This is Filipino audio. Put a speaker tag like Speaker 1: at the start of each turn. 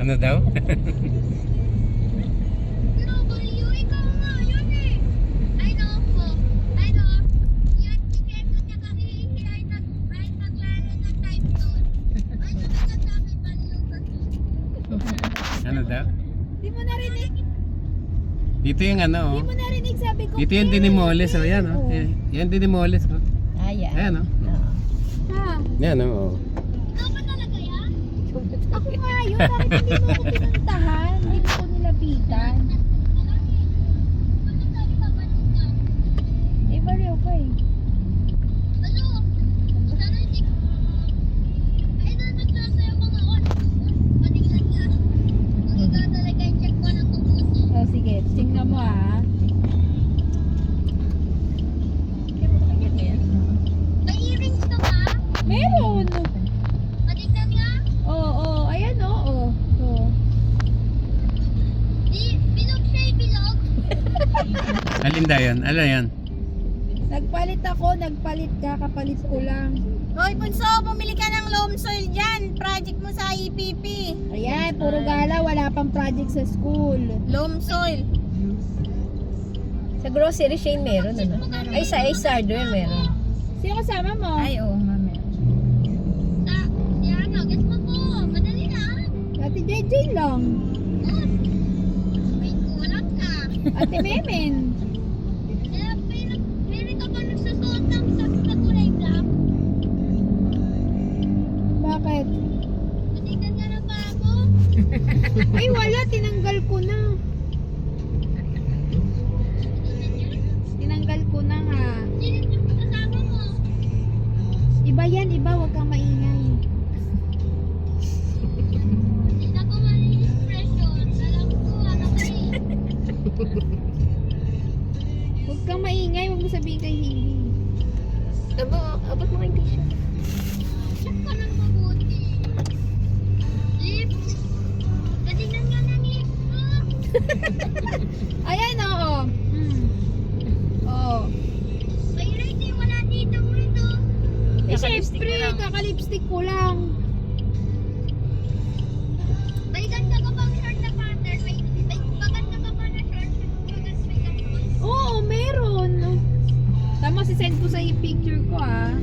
Speaker 1: Ano daw?
Speaker 2: Pero Mario, ikaw nga yun eh. Ay no po. Ay no. Yan si Quezon niya kahihi ay naglaro ng time doon. Ay talaga sabi Mario kasi.
Speaker 1: Ano daw?
Speaker 3: Di mo narinig?
Speaker 1: Dito yung ano,
Speaker 3: Di mo narinig sabi ko.
Speaker 1: dito yung dinimoles, oh. Yan, oh. Yan dinimoles, oh.
Speaker 4: Ayan.
Speaker 1: Ayan, oh.
Speaker 3: Ha?
Speaker 1: Yan, oh.
Speaker 2: Ikaw ba talaga yan?
Speaker 3: Ako nga yun. Bakit hindi mo ako pinuntahan? Hindi mo ko nilapitan.
Speaker 2: Ano sabi pa ba niya?
Speaker 3: Eh, baliw ka eh.
Speaker 2: Ano? Sana hindi ko. Ay na nagsasayaw mga on. Patingnan niya. Kung ikaw talaga check ko ng mabuti.
Speaker 3: Oh, sige. Tingnan mo ah.
Speaker 2: May earrings ka ba?
Speaker 3: Meron.
Speaker 2: Patingnan nga.
Speaker 3: Oo. Ayan oo. Oo.
Speaker 2: Di, bilog siya eh, bilog.
Speaker 1: Alin daw yun? Ano yan?
Speaker 3: Nagpalit ako. Nagpalit ka. Kapalit ko lang.
Speaker 4: Hoy, Bunso, bumili ka ng loam soil dyan. Project mo sa EPP.
Speaker 3: Ayan. Puro gala. Wala pang project sa school.
Speaker 4: Loam soil.
Speaker 5: Sa grocery chain meron, ano? Ay, sa Ace Hardware meron.
Speaker 3: Sino kasama mo?
Speaker 4: Ay, oo, mami.
Speaker 2: Si ano, guess mo po. Madali na.
Speaker 3: Ate JJ lang.
Speaker 2: May kulang ka.
Speaker 3: Ate Memen.
Speaker 2: Meron ka ba nagsusuot ng sa kulay black?
Speaker 3: Bakit?
Speaker 2: Patingnan ka na ba ako?
Speaker 3: Ay wala. Tinanggal ko na. Tinanggal ko na nga.
Speaker 2: Sino yung kasama mo?
Speaker 3: Iba yan. Iba. Huwag kang maingay.
Speaker 2: Hindi na ko expression. Alam ko, ano kayo.
Speaker 3: Huwag kang maingay. Huwag mo sabihin kay Hili.
Speaker 5: Abot mo kayong t-shirt.
Speaker 2: Check ko ng mabuti. Lips. Patingnan nga ng lips ko.
Speaker 3: Ayan oo. Oo.
Speaker 2: May rate eh, wala dito mo ito.
Speaker 3: Eh syempre. Kakalipstick ko lang.
Speaker 2: May ganda ka bang short na pattern? May maganda ka ba na short? Maganda may ganun.
Speaker 3: Oo meron. Tama si send ko sa picture ko ah.